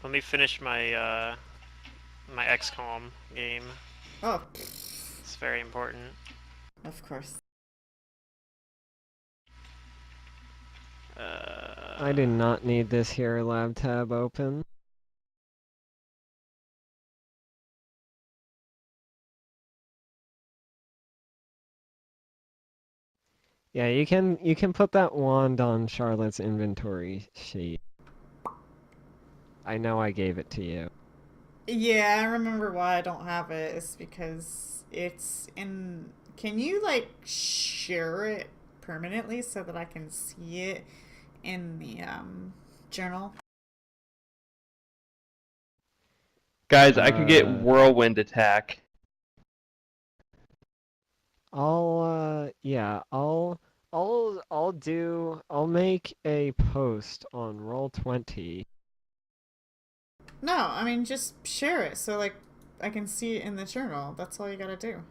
Let me finish my my XCOM game. Oh, It's very important. of course. I do Uh, not need this here lab tab open. Yeah, you can put that wand on Charlotte's inventory sheet. I know I gave it to you. Yeah, I remember why I don't have it. It's because it's in. Can you, like, share it permanently so that I can see it in the journal? Guys, I can get Uh, whirlwind attack. yeah, I'll make a post on Roll20. No, I mean, just share it so, like, I can see it in the journal. That's all you gotta do.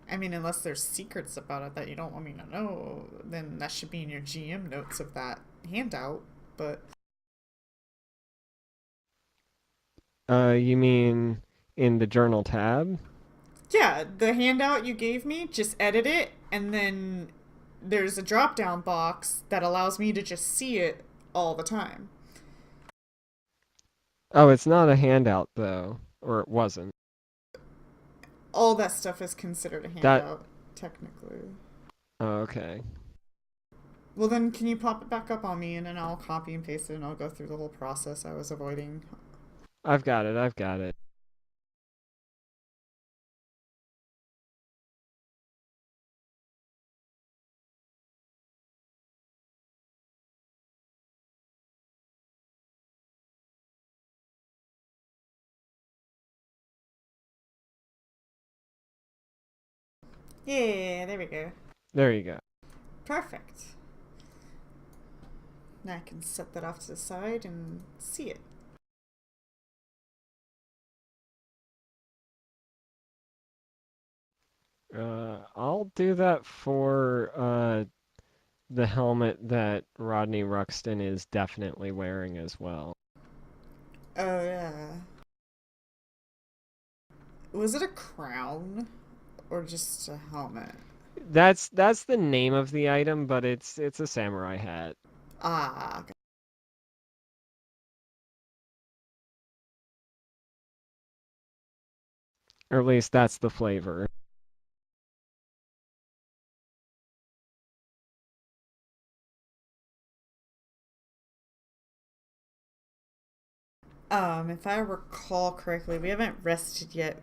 I mean, unless there's secrets about it that you don't want me to know, then that should be in your GM notes of that handout. But You mean in the journal tab? yeah, the handout you gave me, just edit it, and then there's a drop down box that allows me to just see it all the time. Oh, it's not a handout though, or it wasn't. All that stuff is considered a That handout, technically. oh, okay. Well, then, can you pop it back up on me, and then I'll copy and paste it, and I'll go through the whole process I was avoiding. I've got it. I've got it. Yeah, there we go. There you go. Perfect. Now I can set that off to the side and see it. I'll do that for the helmet that Rodney Ruxton is definitely wearing as well. Oh, yeah. Was it a crown or just a helmet? That's the name of the item, but it's a samurai hat. Ah, okay. Or at least that's the flavor. If I recall correctly, we haven't rested yet,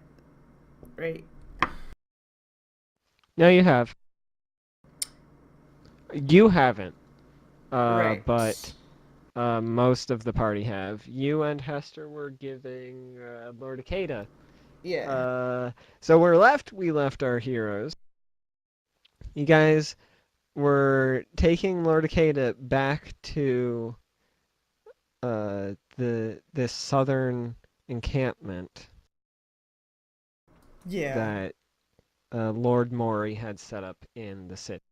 right? No, you have. You haven't. Right. But most of the party have. You and Hester were giving Lord Akeda. Yeah. Uh, so we left our heroes. You guys were taking Lord Akeda back to the this southern encampment Yeah. that Lord Mori had set up in the city.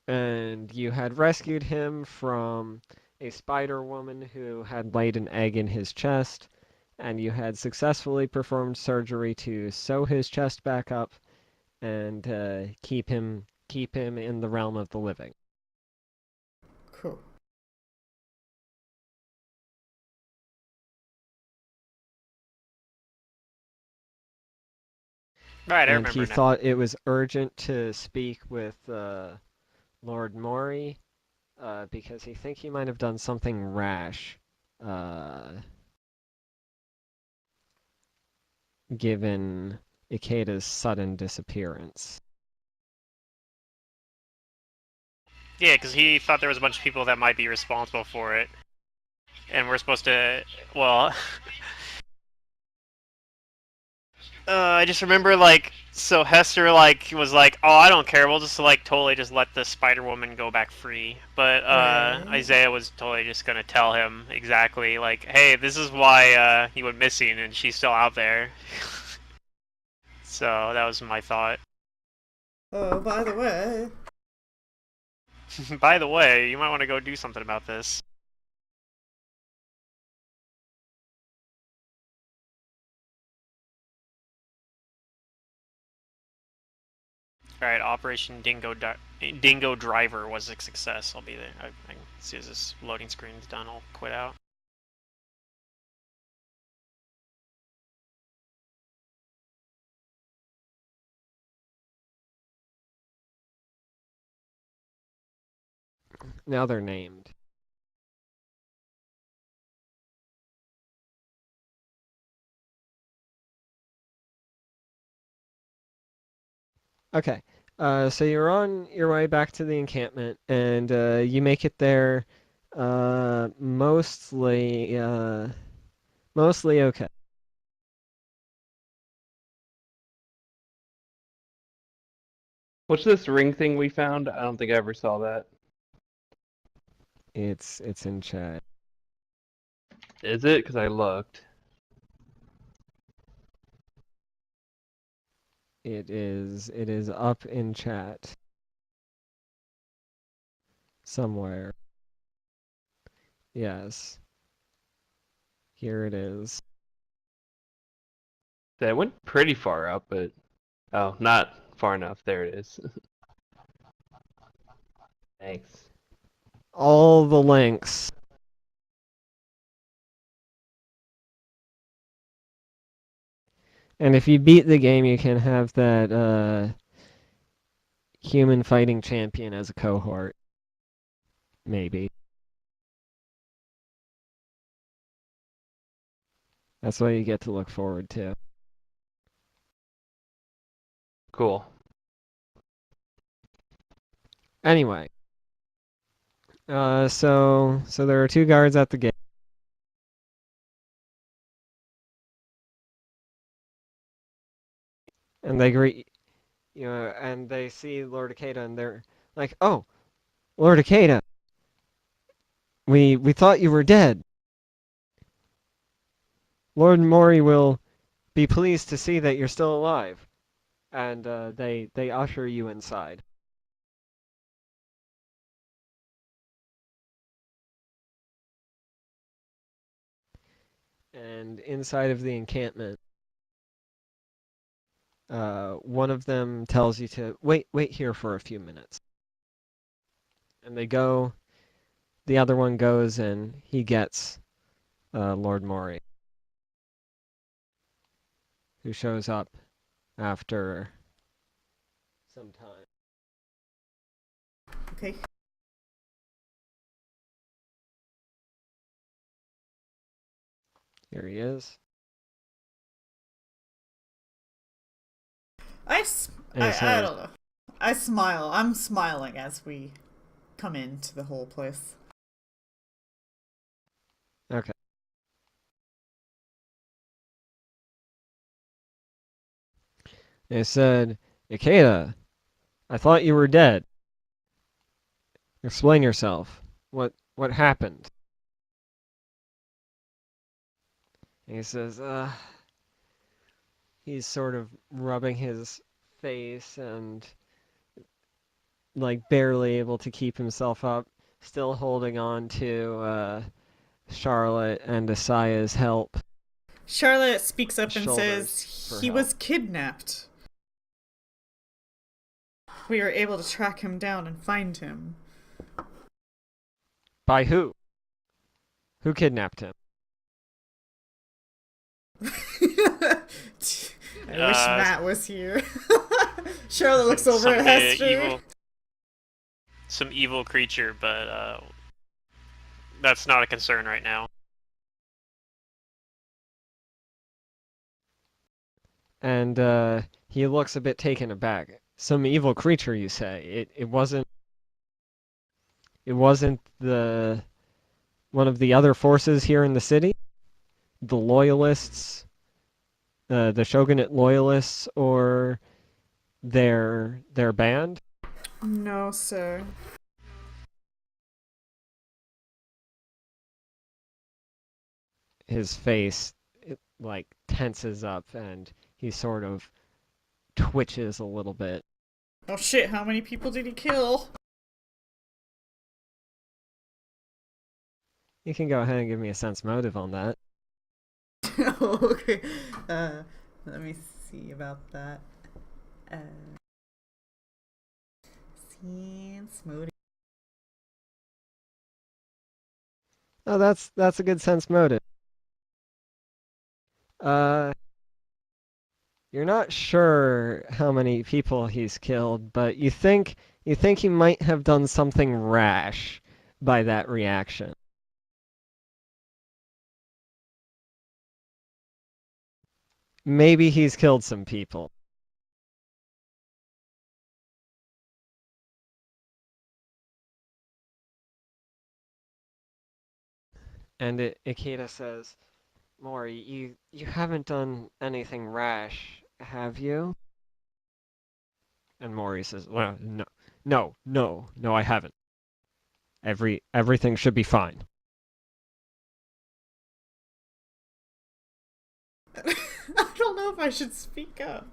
And you had rescued him from a spider woman who had laid an egg in his chest, and you had successfully performed surgery to sew his chest back up and keep him in the realm of the living. Cool. right, I And he remember now. thought it was urgent to speak with Lord Mori because he think he might have done something rash, uh, given Ikeda's sudden disappearance. Yeah, because he thought there was a bunch of people that might be responsible for it, and we're supposed to. Well, I just remember so Hester was like, "Oh, I don't care. We'll just totally just let the Spider Woman go back free." But Right. Isaiah was totally just gonna tell him exactly "Hey, this is why he went missing, and she's still out there." So that was my thought. Oh, by the way, By the way, you might want to go do something about this. Alright, Operation Dingo Driver was a success. I'll be there. I can see as this loading screen is done, I'll quit out. Now they're named. Okay. So you're on your way back to the encampment, and you make it there mostly okay. What's this ring thing we found? I don't think I ever saw that. It's in chat. Is it? Because I looked. It is up in chat somewhere. Yes. Here it is. That went pretty far up, but oh, not far enough. There it is. Thanks. All the links. And if you beat the game, you can have that human fighting champion as a cohort. Maybe. That's what you get to look forward to. Cool. Anyway. So there are two guards at the gate. And they greet and they see Lord Akeda, and they're like, "Oh, Lord Akeda, we thought you were dead. Lord Mori will be pleased to see that you're still alive." And they usher you inside. And inside of the encampment, one of them tells you to wait here for a few minutes. And they go. The other one goes and he gets Lord Mori, who shows up after some time. Okay. Here he is. I And he says, don't know. I smile. I'm smiling as we come into the whole place. okay. And he said, Ikeda, I thought you were dead. Explain yourself. What happened? And he says, he's sort of rubbing his face and like barely able to keep himself up, still holding on to Charlotte and Asaya's help. Charlotte speaks up and Shoulders says for he help. was kidnapped. We were able to track him down and find him. By who? Who kidnapped him? I wish Matt was here. Charlotte looks over some at Hester. Some evil creature, but that's not a concern right now. And he looks a bit taken aback. Some evil creature, you say? It wasn't. It wasn't the one of the other forces here in the city? The loyalists, the shogunate loyalists, or their band? No, sir. His face like tenses up and he sort of twitches a little bit. Oh shit, how many people did he kill? You can go ahead and give me a sense motive on that. Oh, okay. Let me see about that. Uh, sense motive. Oh, that's a good sense motive. Uh, you're not sure how many people he's killed, but you think he might have done something rash by that reaction. Maybe he's killed some people. And Ikeda says, Mori, you haven't done anything rash, have you? And Mori says, well, no, I haven't. Everything should be fine. I don't know if I should speak up.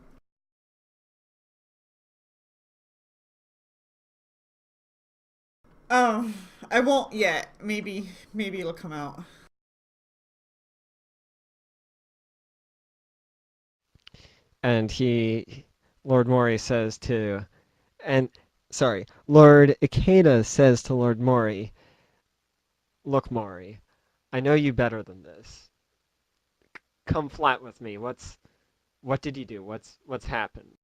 Um, I won't yet. Maybe it'll come out. And Lord Mori says and sorry, Lord Ikeda says to Lord Mori, look, Mori, I know you better than this. Come flat with me. What did you do? What's happened?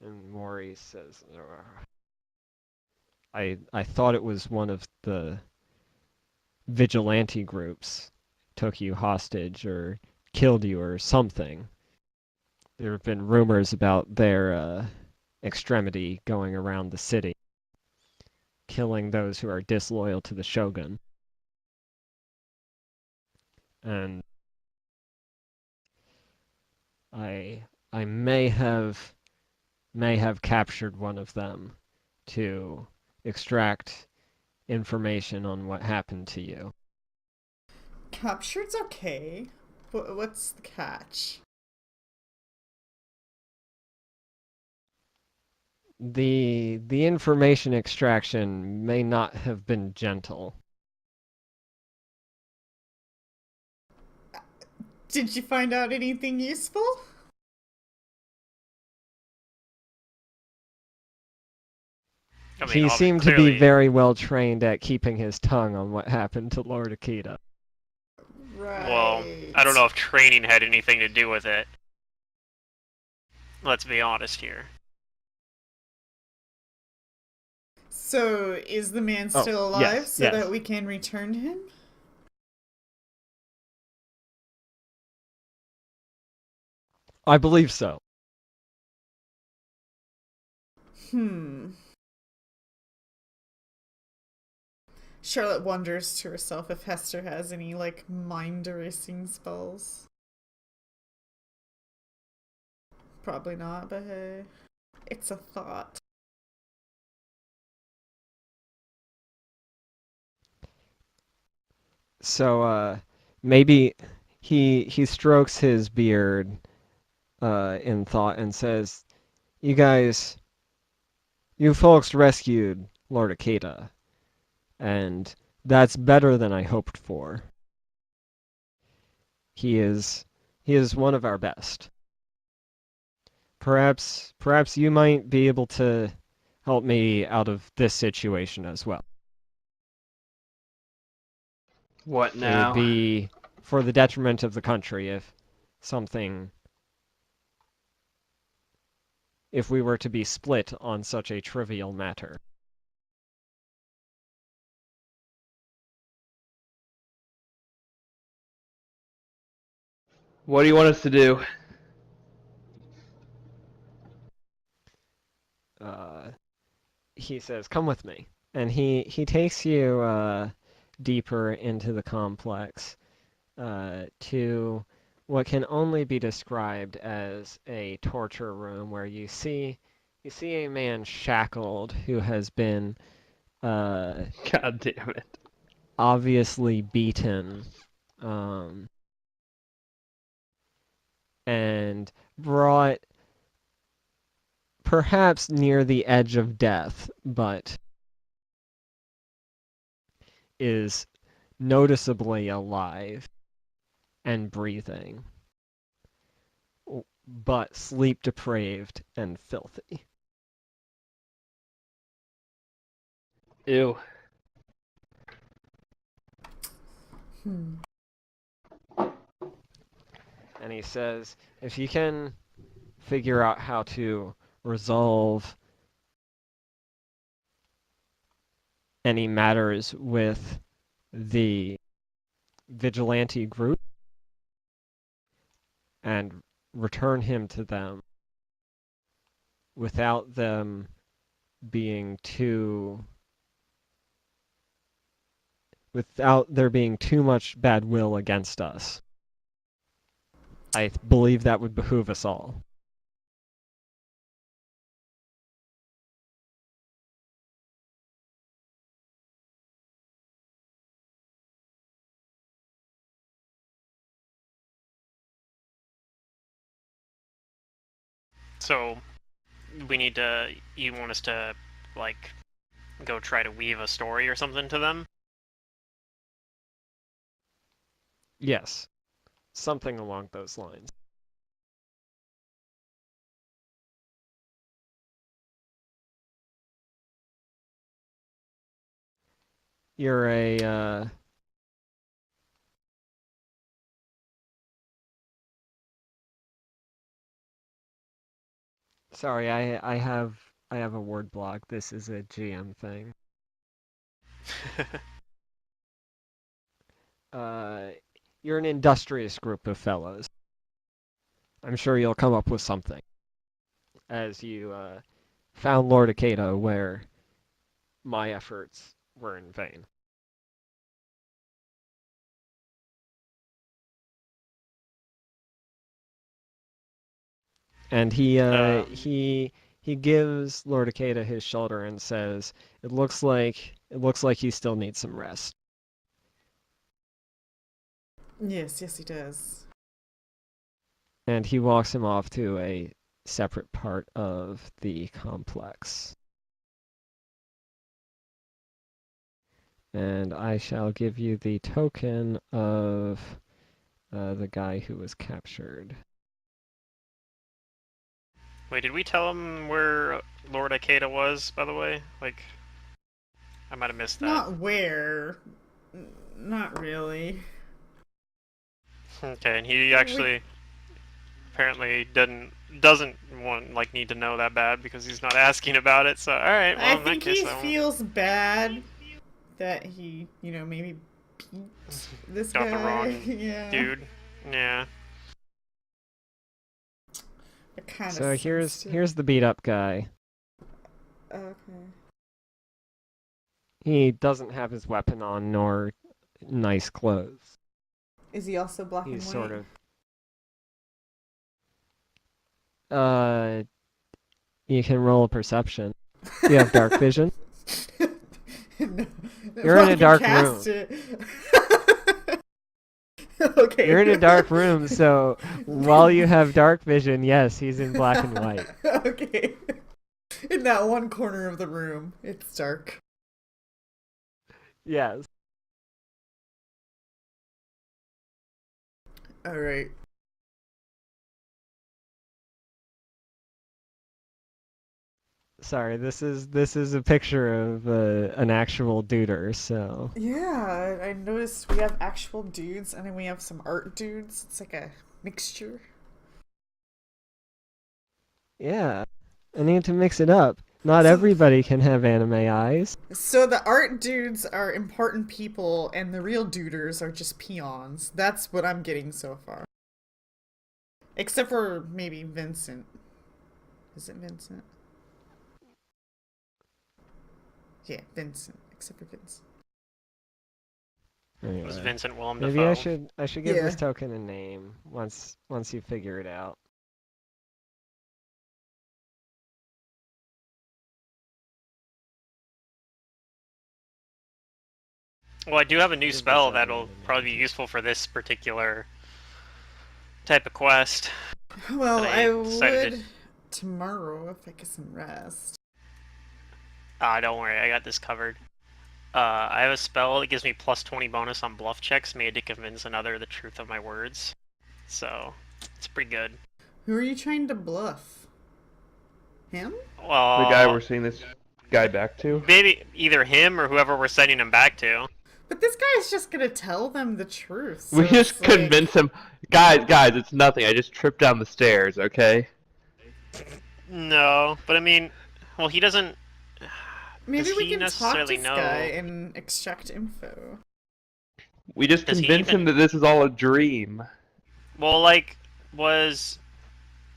And Mori says, I thought it was one of the vigilante groups took you hostage or killed you or something. There have been rumors about their extremity going around the city, killing those who are disloyal to the shogun. And I may have captured one of them to extract information on what happened to you. Captured's okay. What's the catch? The information extraction may not have been gentle. Did you find out anything useful? I mean, He seemed to be clearly, very well trained at keeping his tongue on what happened to Lord Akita. well, I don't Right. know if training had anything to do with it. Let's be honest here. So, is the man Oh, still alive yes, so that yes. we can return him? I believe so. Hmm. Charlotte wonders to herself if Hester has any, like, mind erasing spells. Probably not, but hey. It's a thought. So, maybe he strokes his beard in thought and says, "You you folks rescued Lord Akita, and that's better than I hoped for. He is he is one of our best. Perhaps you might be able to help me out of this situation as well. What It would now? be for the detriment of the country something if we were to be split on such a trivial matter." What do you want us to do? Uh, he says, "Come with me," and he takes you deeper into the complex to what can only be described as a torture room, where you see a man shackled who has been uh, God damn it. obviously beaten um, and brought perhaps near the edge of death, but is noticeably alive and breathing, but sleep depraved and filthy. Ew. Hmm. And he says, if you can figure out how to resolve any matters with the vigilante group and return him to them without them being too without there being too much bad will against us. I believe that would behoove us all. So we need to. You want us to like go try to weave a story or something to them? Yes, something along those lines. You're a sorry, I have a word block. This is a GM thing. Uh, you're an industrious group of fellows. I'm sure you'll come up with something. As you found Lord Akeda where my efforts were in vain. And he gives Lord Akeda his shoulder and says, it looks like he still needs some rest." Yes, yes, he does. And he walks him off to a separate part of the complex. And I shall give you the token of the guy who was captured. Wait, did we tell him where Lord Ikeda was, by the way? Like, I might have missed that. Not where. Not really. Okay, and he actually apparently doesn't want need to know that bad because he's not asking about it. So, all right, well I in that think case, he I won't. feels bad that he, maybe beat this Got guy. the wrong Yeah. dude. Yeah. It kind of So here's the beat up guy. Okay. He doesn't have his weapon on nor nice clothes. Is he also black He's and white? sort of you can roll a perception. You have dark vision. No. You're Well, in I a can dark cast room. it. Okay. You're in a dark room, so while you have dark vision, yes, he's in black and white. Okay. In that one corner of the room, it's dark. Yes. All right. Sorry, this is a picture of an actual duder, so Yeah, I noticed we have actual dudes and then we have some art dudes. It's like a mixture. yeah. I need to mix it up. Not So- everybody can have anime eyes. So the art dudes are important people and the real duders are just peons. That's what I'm getting so far. Except for maybe Vincent. Is it Vincent? Yeah, Vincent. Except for Vincent. Was Anyway, Vincent Willem maybe Dafoe? I should give this Yeah. token a name once you figure it out. Well, I do have a new Give spell this that'll everyone a probably be name. useful for this particular type of quest. Well, But I I decided would tomorrow if I get some rest. Ah, don't worry, I got this covered. I have a spell that gives me plus 20 bonus on bluff checks made to convince another the truth of my words. So, it's pretty good. Who are you trying to bluff? Him? The guy Well, we're seeing this guy back to. maybe either him or whoever we're sending him back to. But this guy is just gonna tell them the truth. So We just it's like- convince him. Guys, it's nothing. I just tripped down the stairs, okay? No, but I mean, well, he doesn't. Maybe Does we he can talk necessarily this know? guy and extract info. We just Does he convince even- him that this is all a dream. Well, he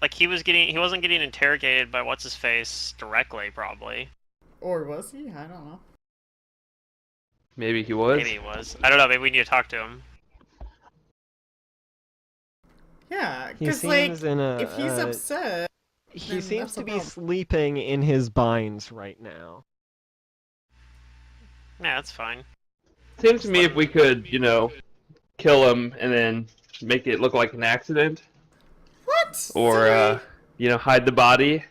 wasn't getting interrogated by what's his face directly, probably. Or was he? I don't know. Maybe he was. Maybe he was. I don't know. Maybe we need to talk to him. Yeah, He because like, seems in a. if he's upset, He then seems that's to a be problem. sleeping in his binds right now. Yeah, that's fine. Seems to me if we could, kill him and then make it look like an accident, what? or Silly. hide the body,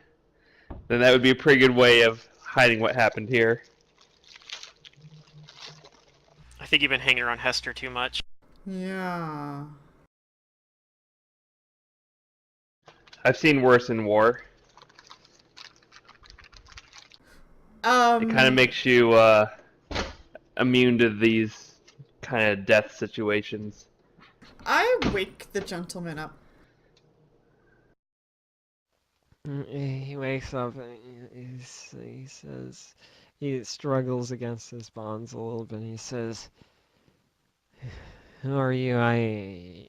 then that would be a pretty good way of hiding what happened here. I think you've been hanging around Hester too much. Yeah. I've seen worse in war. It kind of makes you immune to these kind of death situations. I wake the gentleman up. He wakes up and he says, he struggles against his bonds a little bit. He says, "Who are you?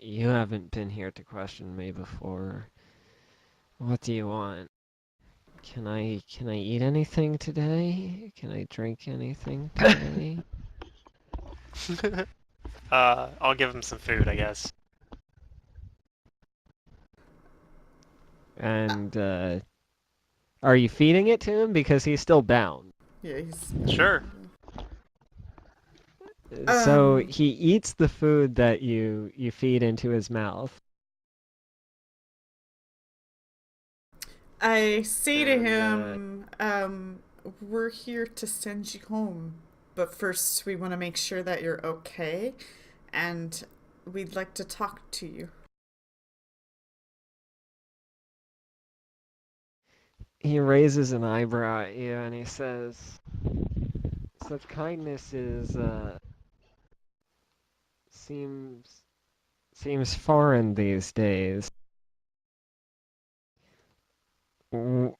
You haven't been here to question me before. What do you want? Can I eat anything today? Can I drink anything today?" I'll give him some food, I guess. And are you feeding it to him because he's still bound? Yeah, he's. Sure. So he eats the food that you feed into his mouth. I say to And, him, we're here to send you home, but first we want to make sure that you're okay, and we'd like to talk to you. He raises an eyebrow at you and he says, "Such kindness is seems foreign these days. W-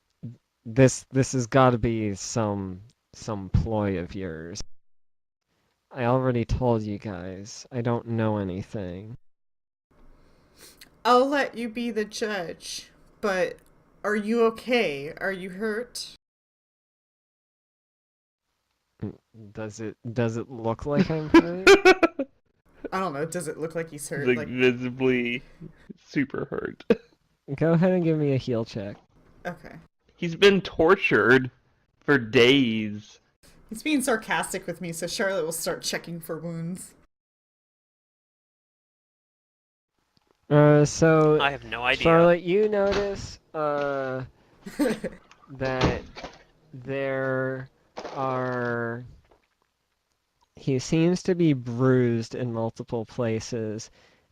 This has got to be some ploy of yours. I already told you guys, I don't know anything." I'll let you be the judge, but are you okay? Are you hurt? Does it look like I'm hurt? I don't know. Does it look like he's hurt? Like visibly super hurt. Go ahead and give me a heal check. Okay. He's been tortured for days. He's being sarcastic with me, so Charlotte will start checking for wounds. So I have no idea. Charlotte, you notice that there are. He seems to be bruised in multiple places,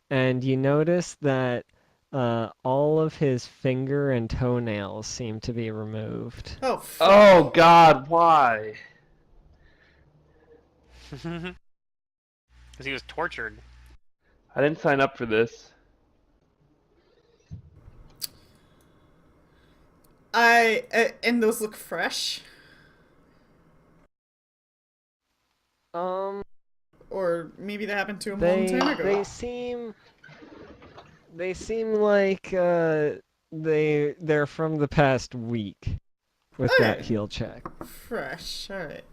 and you notice that all of his finger and toenails seem to be removed. Oh, fuck. Oh God, why? Because he was tortured. I didn't sign up for this. And those look fresh? Um, Or maybe that happened to him a long time ago. they seem like they're from the past week with that Okay. heal check. Fresh, alright.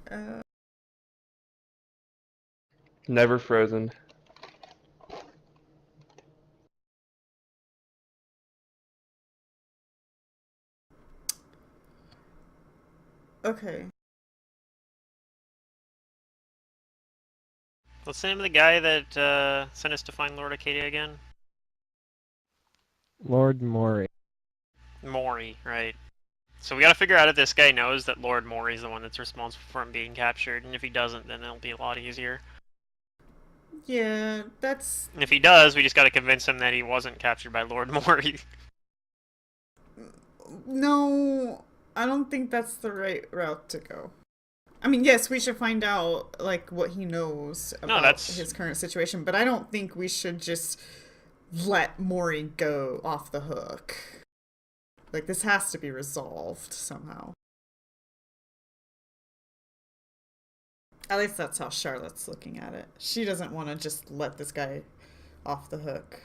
Never frozen. Okay. What's the name of the guy that sent us to find Lord Acadia again? Lord Mori. Maury, right. So we gotta figure out if this guy knows that Lord Mori's the one that's responsible for him being captured, and if he doesn't, then it'll be a lot easier. Yeah, that's... And if he does, we just gotta convince him that he wasn't captured by Lord Mori. No, I don't think that's the right route to go. I mean, yes, we should find out, like, what he knows No, about that's... his current situation, but I don't think we should just let Mori go off the hook. Like, this has to be resolved somehow. At least that's how Charlotte's looking at it. She doesn't want to just let this guy off the hook.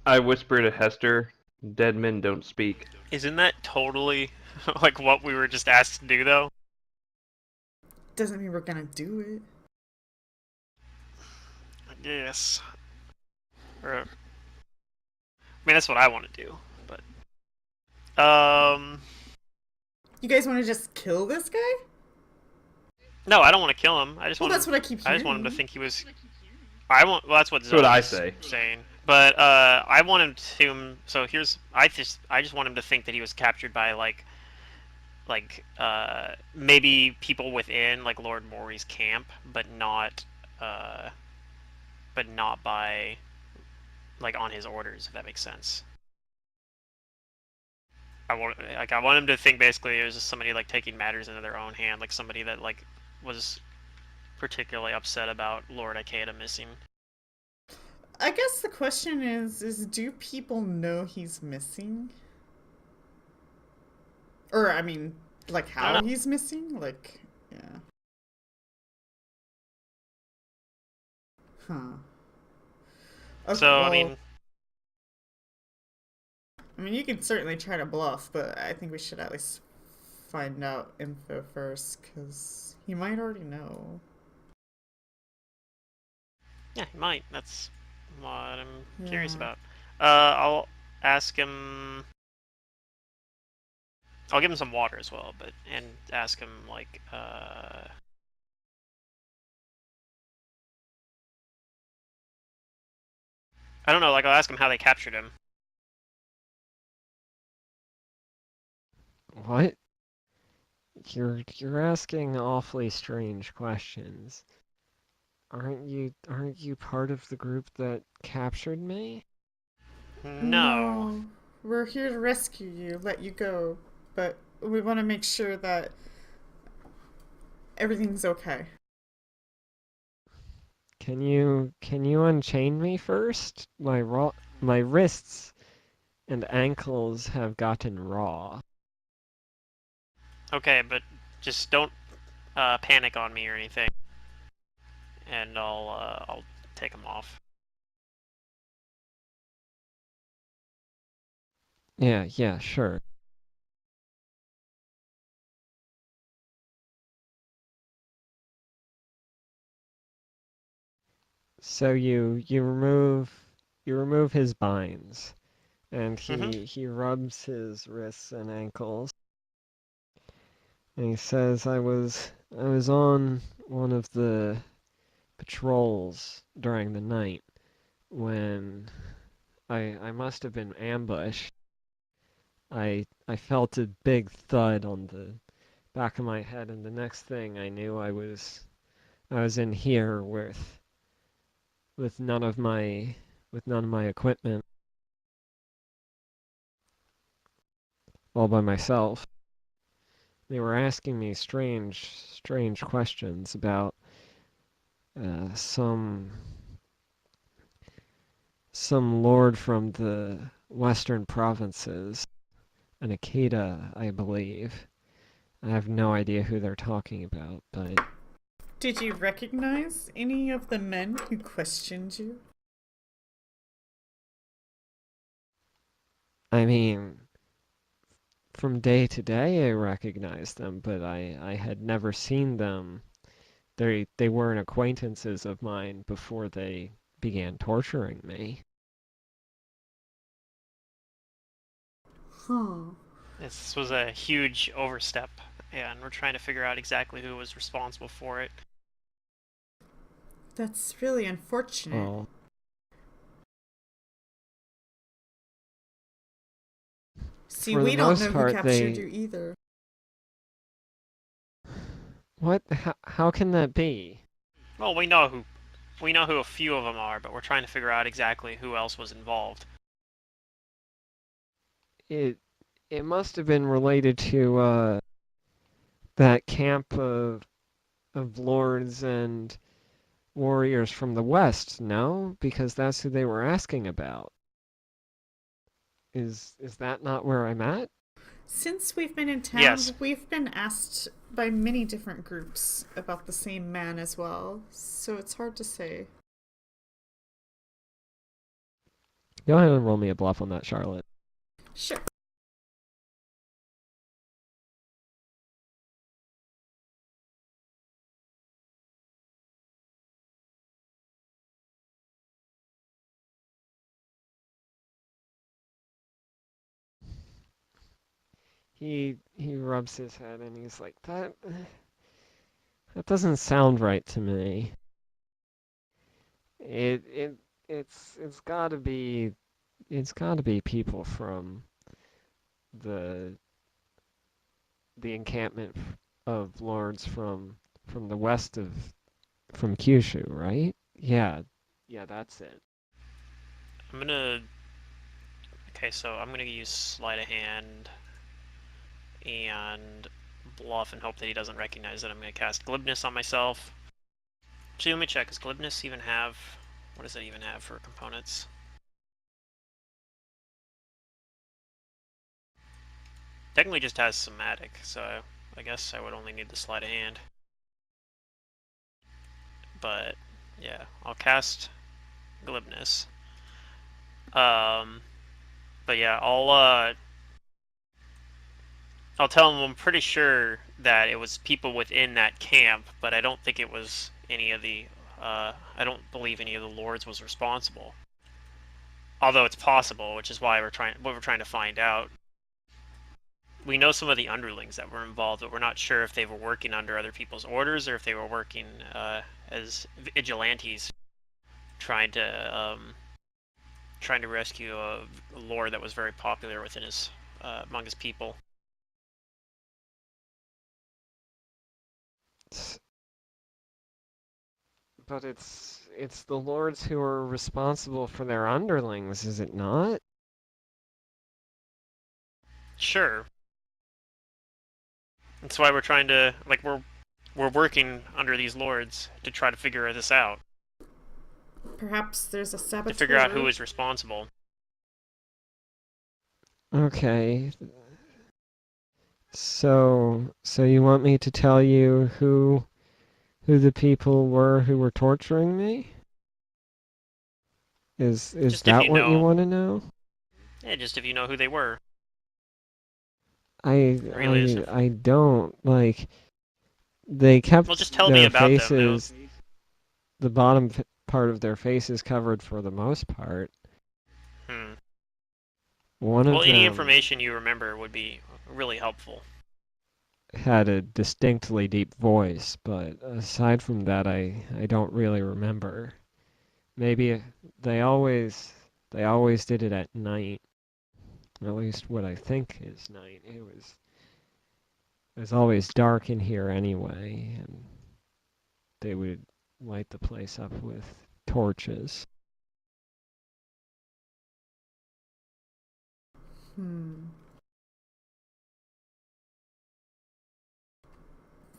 I whisper to Hester, "Dead men don't speak." Isn't that totally like what we were just asked to do, though? Doesn't mean we're gonna do it. I guess. Or, I mean, that's what I want to do, but... You guys want to just kill this guy? No, I don't want to kill him. I just Well, want that's him, what I keep hearing. I just want him to think he was... Well, that's what That's what I Zoe's say. saying. But I want him to. So here's, I just want him to think that he was captured by maybe people within like Lord Mori's camp, but not by like on his orders. If that makes sense. I want him to think basically it was just somebody like taking matters into their own hand, like somebody that like was particularly upset about Lord Ikeda missing. I guess the question is do people know he's missing? Or, I mean, like, how he's missing? Like, yeah. Huh. Okay, So, well, I mean, you can certainly try to bluff, but I think we should at least find out info first, because he might already know. yeah, he might. That's what I'm curious Yeah. about. I'll ask him. I'll give him some water as well, and ask him like, I don't know, like I'll ask him how they captured him. What? You're asking awfully strange questions. Aren't you part of the group that captured me? No. We're here to rescue you, let you go, but we want to make sure that everything's okay. Can you unchain me first? My wrists and ankles have gotten raw. Okay, but just don't panic on me or anything, and I'll take him off. Yeah, sure. So you remove his binds, and he rubs his wrists and ankles, and he says, I was on one of the patrols during the night when I must have been ambushed. I felt a big thud on the back of my head, and the next thing I knew, I was in here with none of my equipment, all by myself. They were asking me strange questions about some lord from the western provinces, an Ikeda, I believe. I have no idea who they're talking about, but... Did you recognize any of the men who questioned you? I mean, from day to day I recognized them, but I had never seen them. They weren't acquaintances of mine before they began torturing me. Huh. This was a huge overstep, and we're trying to figure out exactly who was responsible for it. That's really unfortunate. Well, See, for the we don't most know who part, captured they... you either. What? How can that be? Well, we know who a few of them are, but we're trying to figure out exactly who else was involved. It it must have been related to that camp of lords and warriors from the west, no? Because that's who they were asking about. Is that not where I'm at? Since we've been in town, Yes. we've been asked by many different groups about the same man as well, so it's hard to say. Go ahead and roll me a bluff on that, Charlotte. Sure. He rubs his head and he's like, that doesn't sound right to me. It's gotta be people from the encampment of lords from the west of from Kyushu, right? Yeah, that's it. I'm gonna. Okay, so I'm gonna use sleight of hand and bluff and hope that he doesn't recognize that I'm gonna cast glibness on myself. Actually, let me check. Does glibness even have? What does it even have for components? Technically, just has somatic, so I guess I would only need the sleight of hand. But yeah, I'll cast glibness. But yeah, I'll tell him I'm pretty sure that it was people within that camp, but I don't think it was any of the. I don't believe any of the lords was responsible. Although it's possible, which is why what we're trying to find out. We know some of the underlings that were involved, but we're not sure if they were working under other people's orders or if they were working as vigilantes, trying to rescue a lord that was very popular within his among his people. But it's the lords who are responsible for their underlings, is it not? Sure. That's why we're trying to we're working under these lords to try to figure this out. Perhaps there's a saboteur. To figure out who is responsible. Okay. So you want me to tell you who the people were who were torturing me? Is Just if that you what you know. want to know? Yeah, just if you know who they were. I I don't like they kept Well, just tell me their about them. faces, the bottom part of their faces covered for the most part. Hmm. One Well, of any them information you remember would be really helpful. had a distinctly deep voice, but aside from that, I don't really remember. Maybe they always did it at night. At least what I think is night. It was always dark in here anyway, and they would light the place up with torches.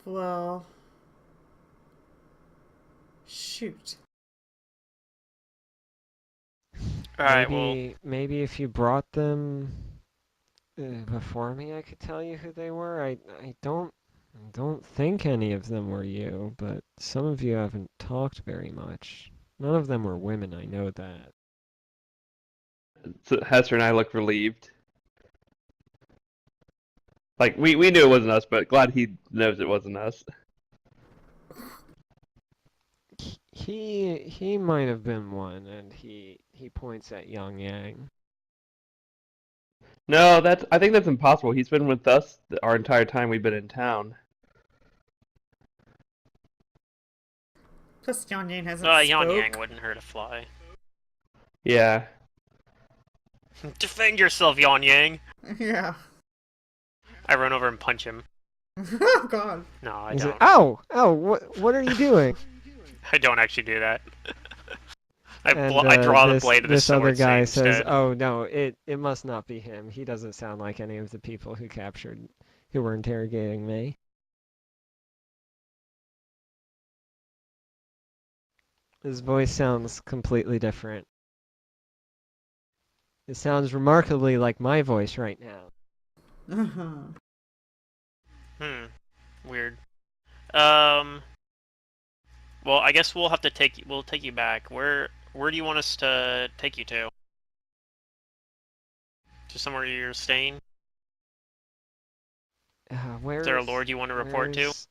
Well, shoot. Alright, well, Maybe if you brought them before me, I could tell you who they were. I don't think any of them were you, but some of you haven't talked very much. None of them were women, I know that. So Hester and I look relieved. Like we knew it wasn't us, but glad he knows it wasn't us. He might have been one, and he points at Yang Yang. No, I think that's impossible. He's been with us our entire time we've been in town. Plus, Yan Yan hasn't Yan Yang spoke. wouldn't hurt a fly. Yeah. Defend yourself, Yan Yang! Yeah. I run over and punch him. Oh God. No, I He's like, don't. "Ow, ow! What are you doing?" I don't actually do that. And I draw the this blade of the this other sword, say guy says, instead. "Oh no, it must not be him. He doesn't sound like any of the people who were interrogating me." His voice sounds completely different. It sounds remarkably like my voice right now. Hmm. Weird. Um. Well, I guess we'll take you back. Where do you want us to take you to? To somewhere you're staying? Is there a lord you want to report to? Where's?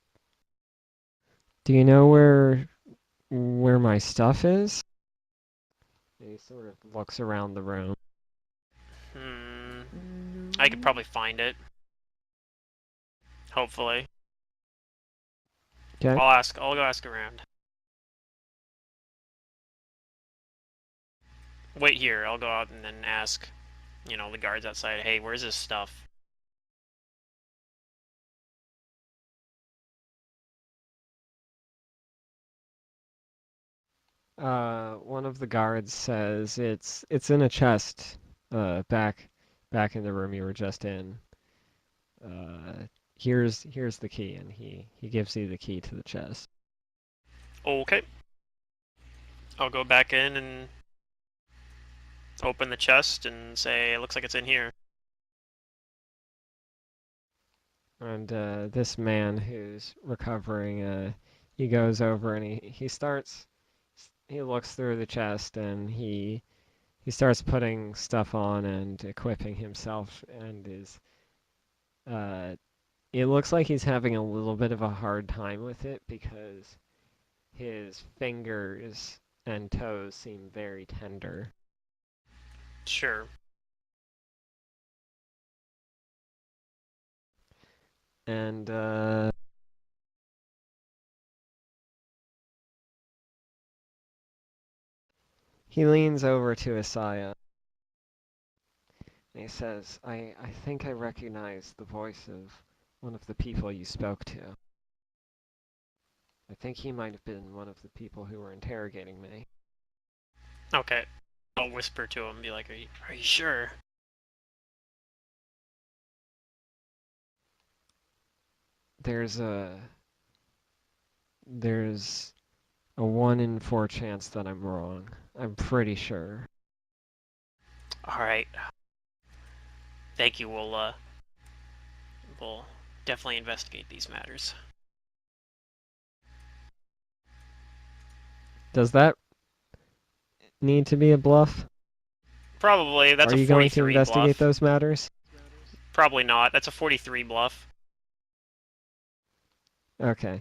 Do you know where my stuff is? He sort of looks around the room. Hmm. I could probably find it. Hopefully. Okay. I'll go ask around. Wait here. I'll go out and then ask, the guards outside, hey, where's this stuff? One of the guards says it's in a chest, back in the room you were just in. Here's the key, and he gives you the key to the chest. Okay. I'll go back in and open the chest and say, it looks like it's in here. And this man who's recovering, he goes over and he looks through the chest and he starts putting stuff on and equipping himself and is it looks like he's having a little bit of a hard time with it because his fingers and toes seem very tender. Sure. And he leans over to Isaiah and he says, I think I recognize the voice of one of the people you spoke to. I think he might have been one of the people who were interrogating me. Okay. I'll whisper to him, be like, are you sure? There's a there's a 1 in 4 chance that I'm wrong. I'm pretty sure. Alright. Thank you. We'll definitely investigate these matters. Does that need to be a bluff? Probably. That's Are a you going to 43 investigate bluff. those matters? Probably not. That's a 43 bluff. Okay.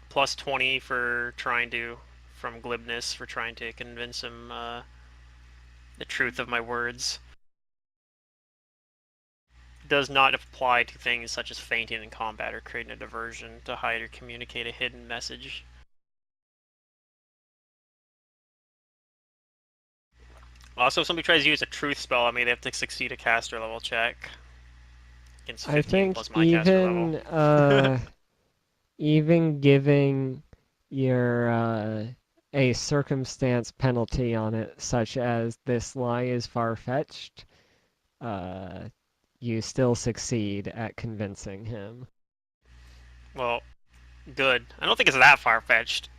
Plus 20 for trying to, from glibness, for trying to convince him the truth of my words. Does not apply to things such as fainting in combat or creating a diversion to hide or communicate a hidden message. Also, if somebody tries to use a truth spell on me, they have to succeed a caster level check. Against I 15 think plus my caster level. even giving your a circumstance penalty on it, such as this lie is far-fetched, uh, you still succeed at convincing him. Well, good. I don't think it's that far-fetched.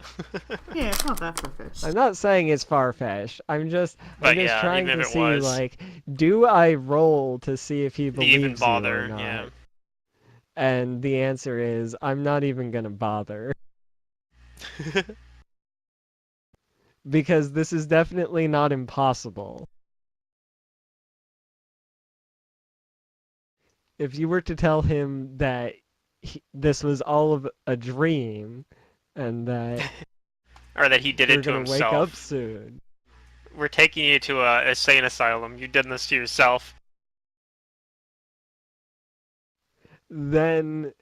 Yeah, it's not that far-fetched. I'm not saying it's far-fetched. I'm But just yeah, trying even to if it see, was, like, do I roll to see if he do you even believes you or bother? Yeah. not? And the answer is, I'm not even gonna bother. Because this is definitely not impossible. If you were to tell him that this was all of a dream and that Or that he did you're it to gonna wake up himself. soon, We're taking you to a insane asylum. You did this to yourself. then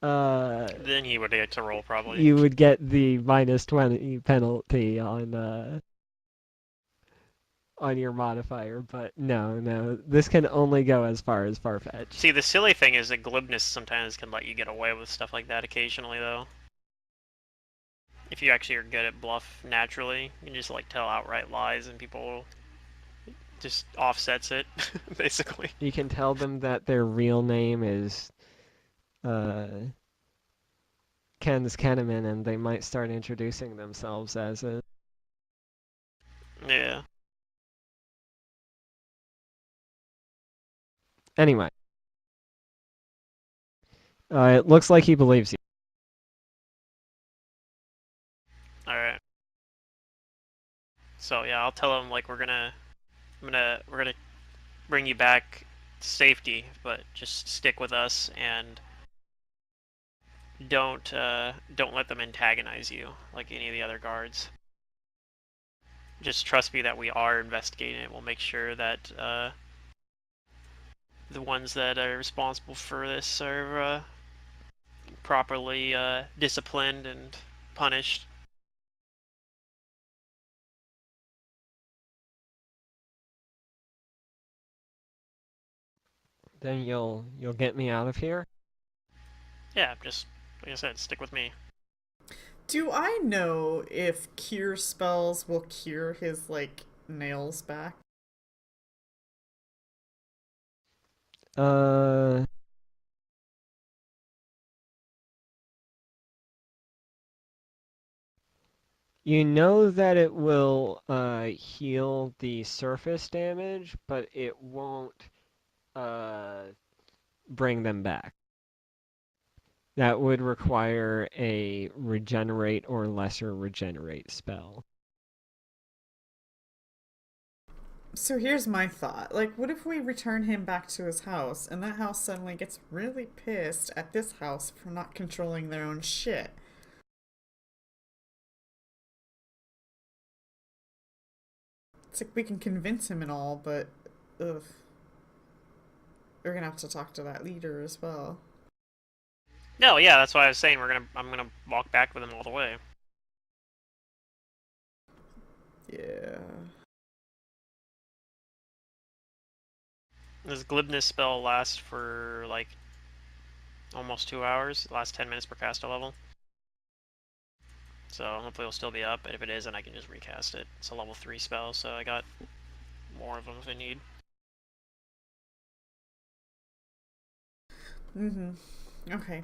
Then he would get to roll probably. you would get the -20 penalty on your modifier, but no, this can only go as far as Farfetch. See, the silly thing is that glibness sometimes can let you get away with stuff like that occasionally, though. If you actually are good at bluff naturally, you can just like tell outright lies and people just offsets it, basically. You can tell them that their real name is uh, Ken's Kenneman, and they might start introducing themselves as it. Yeah. Anyway, it looks like he believes you. All right. So yeah, I'll tell him like we're gonna bring you back to safety, but just stick with us and don't let them antagonize you like any of the other guards. Just trust me that we are investigating it. We'll make sure that the ones that are responsible for this are properly disciplined and punished. Then you'll get me out of here. Yeah, just like I said, stick with me. Do I know if cure spells will cure his, like, nails back? Uh, you know that it will heal the surface damage, but it won't uh bring them back. That would require a regenerate or lesser regenerate spell. So here's my thought. Like, what if we return him back to his house, and that house suddenly gets really pissed at this house for not controlling their own shit? It's like we can convince him and all, but ugh. We're gonna have to talk to that leader as well. No, yeah, that's why I was saying I'm gonna walk back with him all the way. Yeah. This glibness spell lasts for like almost 2 hours. It lasts 10 minutes per caster level. So hopefully it'll still be up, but if it isn't, I can just recast it. It's a level 3 spell, so I got more of them if I need. Mm-hmm. Okay.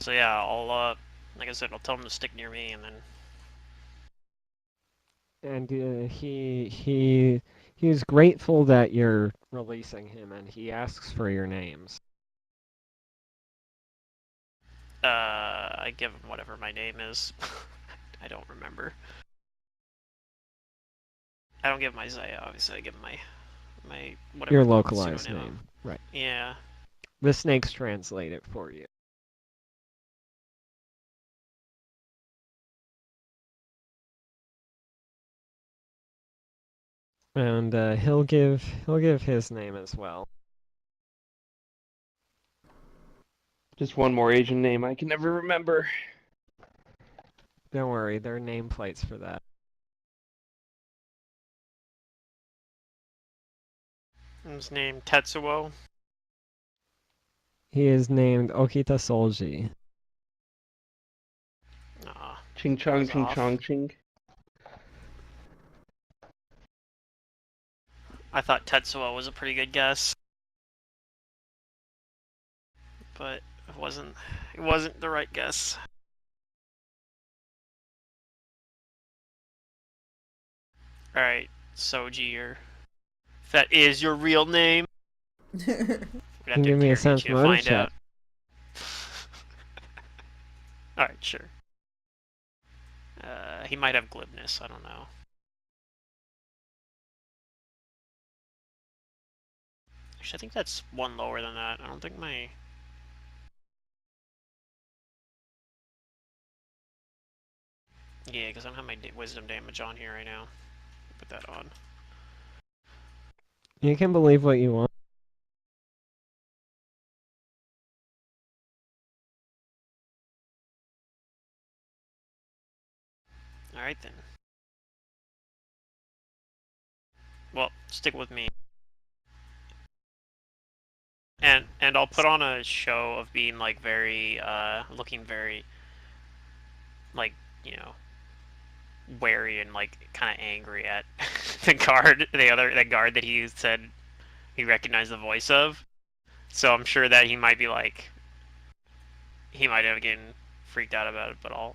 So yeah, like I said, I'll tell him to stick near me, and then And he's grateful that you're releasing him, and he asks for your names. I give him whatever my name is. I don't remember. I don't give him Isaiah, obviously. I give him my whatever Your localized pseudonym. name, right? Yeah. The snakes translate it for you. And he'll give his name as well. Just one more Asian name I can never remember. Don't worry, there are nameplates for that. His name Tetsuo. He is named Okita Solji. Aw, Ching I chong was ching off. chong ching. I thought Tetsuo was a pretty good guess, but it wasn't. It wasn't the right guess. All right, Soji, if that is your real name, we'd You have can to give me a interrogate sense you to motive find check. out. All right, sure. He might have glibness. I don't know. Actually, I think that's one lower than that. I don't think my Yeah, because I don't have my wisdom damage on here right now. Put that on. You can believe what you want. Alright then. Well, stick with me. And I'll put on a show of being like very looking very like, you know, wary and like kind of angry at the guard that he said he recognized the voice of. So I'm sure that he might be like he might have getting freaked out about it, but I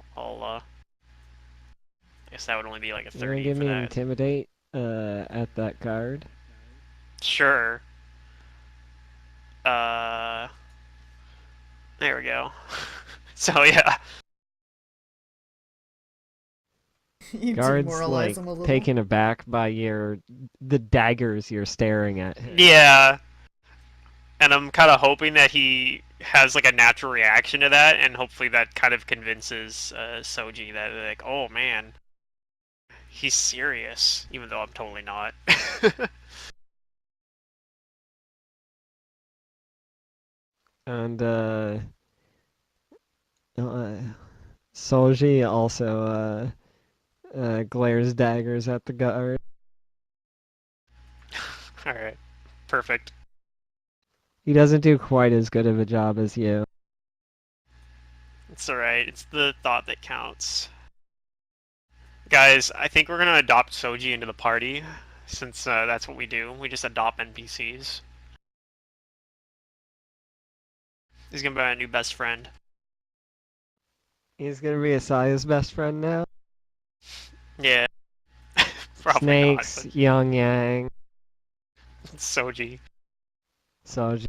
guess that would only be like a You wanna 30 give for me that. intimidate at that guard? Sure. Uh there we go. So yeah. You Guard's demoralize like him a little. taken aback by the daggers you're staring at him. Yeah. And I'm kind of hoping that he has like a natural reaction to that, and hopefully that kind of convinces Soji that like, oh man, he's serious, even though I'm totally not. And uh Solji also glares daggers at the guard. All right, perfect. He doesn't do quite as good of a job as you. It's all right. It's the thought that counts, guys. I think we're gonna adopt Soji into the party, since that's what we do. We just adopt NPCs. He's gonna be my new best friend. He's gonna be Asaya's best friend now. Yeah, probably not, Snakes, but Yang Yang, Soji. Solji.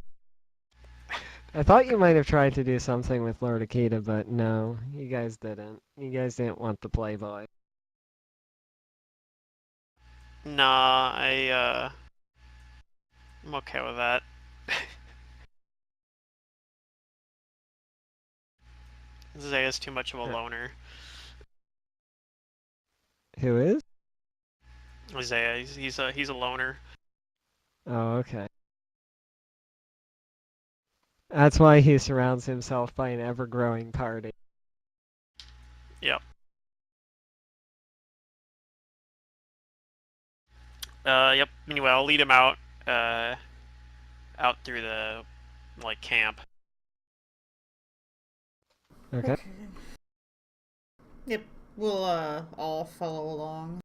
I thought you might have tried to do something with Lord Akita, but no, you guys didn't. You guys didn't want the Playboy. Nah, I'm okay with that. Zaya's too much of a loner. Who is? Zaya, he's a loner. Oh, okay. That's why he surrounds himself by an ever-growing party. Yep. Yep. Anyway, I'll lead him out. Out through the like camp. Okay. Yep, we'll all follow along.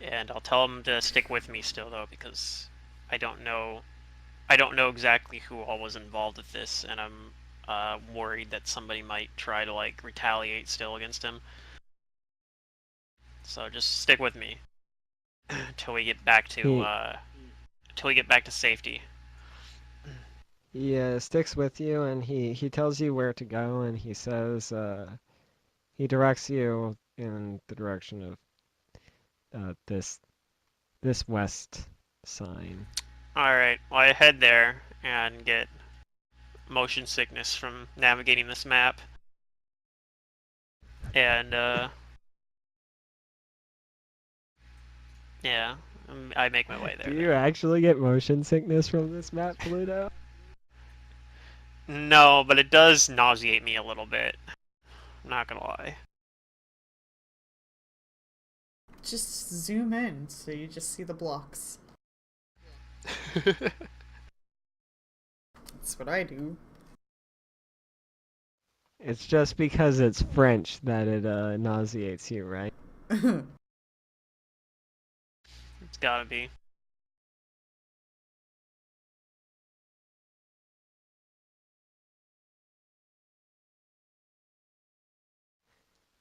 And I'll tell him to stick with me still though, because I don't know. I don't know exactly who all was involved with this, and I'm worried that somebody might try to like retaliate still against him. So just stick with me until we get back to He until we get back to safety. he sticks with you, and he tells you where to go, and he says he directs you in the direction of this west sign. All right. Well, I head there and get motion sickness from navigating this map, and yeah, I make my way there. Do you actually get motion sickness from this map, Pluto? No, but it does nauseate me a little bit. I'm not gonna lie. Just zoom in so you just see the blocks. That's what I do. It's just because it's French that it nauseates you, right? It's gotta be.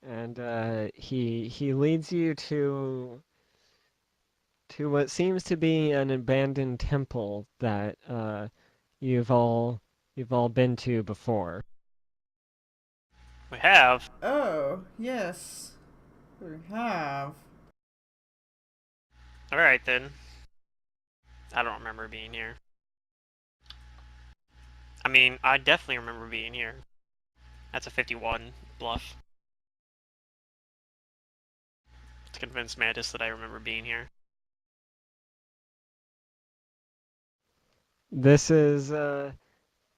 And he leads you to what seems to be an abandoned temple that you've all been to before. We have. Oh, yes. We have. All right then. I don't remember being here. I mean, I definitely remember being here. That's a 51 bluff. To convince Mantis that I remember being here. This is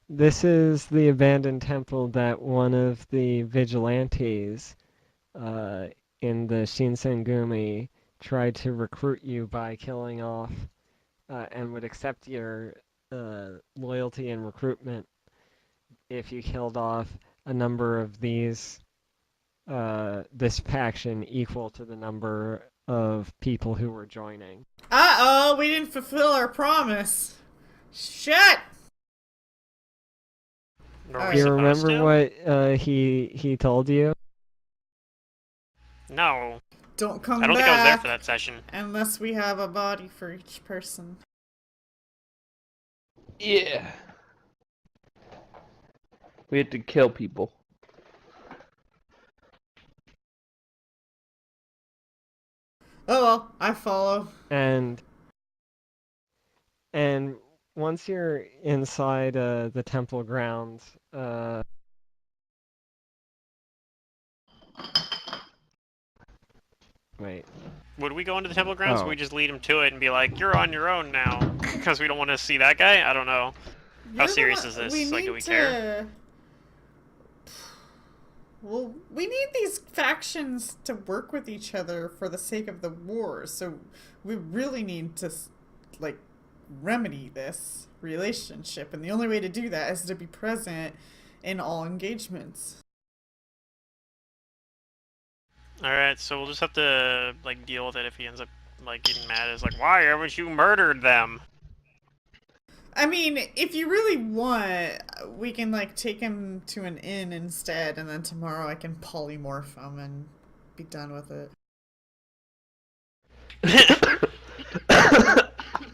this is the abandoned temple that one of the vigilantes uh, in the Shinsengumi tried to recruit you by killing off and would accept your loyalty and recruitment if you killed off a number of these this faction equal to the number of people who were joining. Uh-oh, we didn't fulfill our promise. Shit! Were All we Do you right. supposed remember to? what he told you? No. Don't come I don't think I was there for back that session. unless we have a body for each person. Yeah. We had to kill people. Oh well, I follow. And and once you're inside the temple grounds, wait. Would we go into the temple grounds? Or would Oh, we just lead him to it and be like, "You're on your own now," because we don't want to see that guy? I don't know. How You're the serious one. is this? We Like, do need we care? to. Well, we need these factions to work with each other for the sake of the war. So we really need to, like, remedy this relationship, and the only way to do that is to be present in all engagements. All right, so we'll just have to like deal with it if he ends up like getting mad. It's like, why haven't you murdered them? I mean, if you really want, we can like take him to an inn instead, and then tomorrow I can polymorph him and be done with it.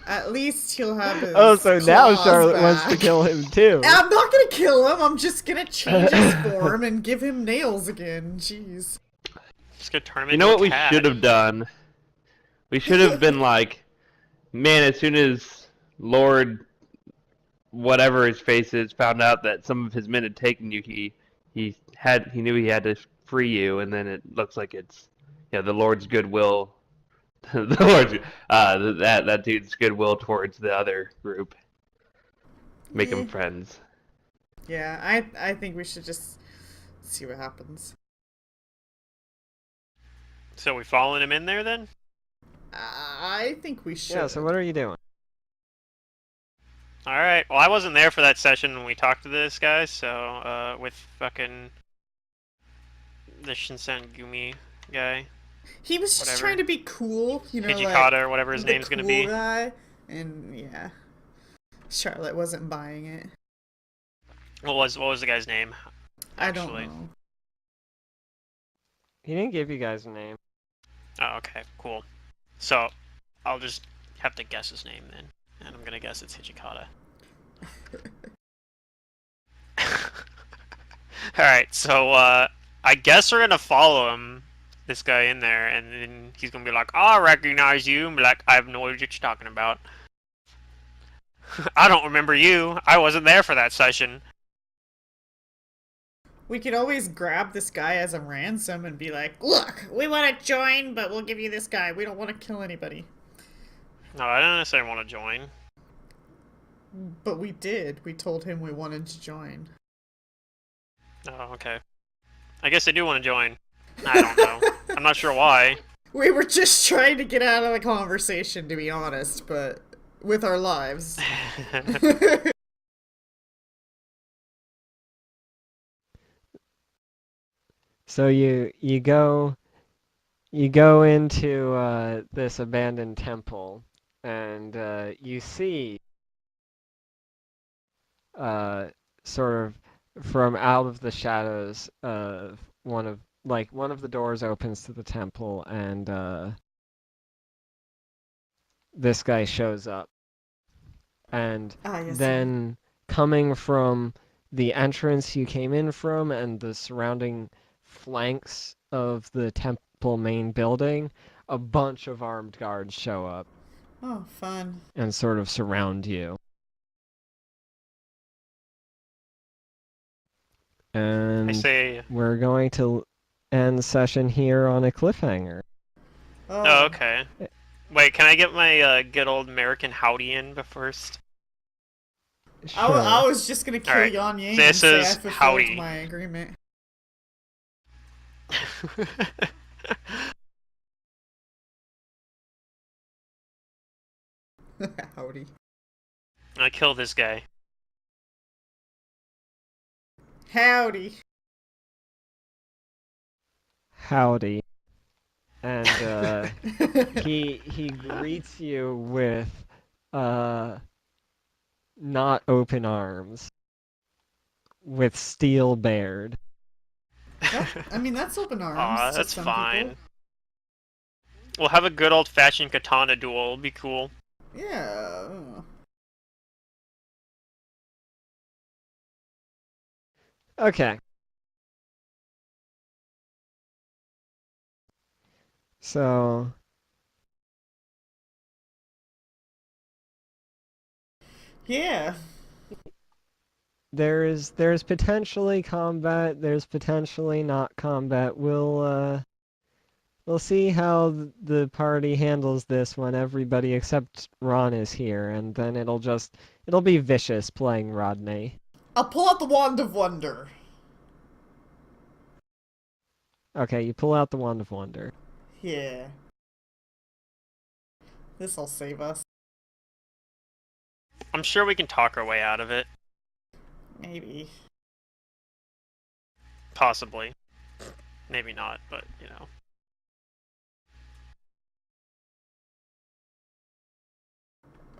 At least he'll have his oh, so now claws Charlotte wants to back. kill him too. I'm not gonna kill him. I'm just gonna change his form and give him nails again. Jeez. Just gonna turn him You into know a what we cat. should have done? We should have been like, man, as soon as Lord whatever his face is found out that some of his men had taken you, he knew he had to free you, and then it looks like it's the Lord's goodwill, the Lord's that dude's goodwill towards the other group, make them friends. Yeah, I think we should just see what happens. So we following him in there then? I think we should. Yeah, so what are you doing? All right. Well, I wasn't there for that session when we talked to this guy. So with fucking the Shinsengumi guy, He was just whatever. trying to be cool, you know, Hijikata like or whatever his the name's cool gonna be. guy, and yeah, Charlotte wasn't buying it. What was the guy's name? I Actually. don't know. He didn't give you guys a name. Oh, okay, cool. So I'll just have to guess his name then, and I'm gonna guess it's Hijikata. All right, so I guess we're gonna follow him, this guy in there, and then he's gonna be like, "Oh, I recognize you," and be like, "I have no idea what you're talking about." I don't remember you. I wasn't there for that session. We could always grab this guy as a ransom and be like, "Look, we want to join, but we'll give you this guy. We don't want to kill anybody." No, I don't necessarily want to join. But we did. We told him we wanted to join. Oh, okay. I guess I do want to join. I don't know. I'm not sure why. We were just trying to get out of the conversation, to be honest, but with our lives. So you go into this abandoned temple, and you see sort of from out of the shadows of one of the doors opens to the temple, and this guy shows up, and Ah, yes. then coming from the entrance you came in from and the surrounding flanks of the temple main building, a bunch of armed guards show up Oh, fun. and sort of surround you. I And say, we're going to end session here on a cliffhanger. oh, okay. Wait, can I get my good old American howdy in first? Sure. I was just gonna kill Alright, Yan Yang and this say I is fulfilled howdy. my agreement. Howdy. I kill this guy. Howdy. Howdy. And he greets you with not open arms, with steel bared. I mean, that's open arms Aw, to that's some fine. people. We'll have a good old-fashioned katana duel. It'll be cool. Yeah. Okay. So Yeah. there's potentially combat, there's potentially not combat. We'll see how the party handles this when everybody except Ron is here, and then it'll be vicious playing Rodney. I'll pull out the Wand of Wonder. Okay, you pull out the Wand of Wonder. Yeah. This'll save us. I'm sure we can talk our way out of it. Maybe. Possibly. Maybe not, but, you know.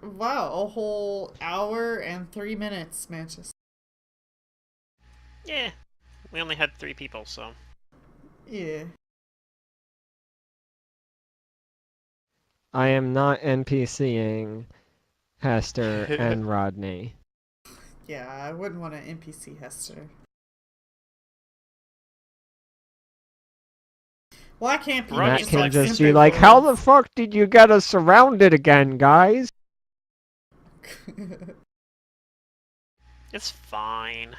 Wow, a whole hour and 3 minutes, Mantis. Yeah. We only had 3 people, so. Yeah. I am not NPCing Hester and Rodney. Yeah, I wouldn't want to NPC Hester. Why can't people Rodney Matt just can like just simply be like, how the words? fuck did you get us surrounded again, guys? It's fine.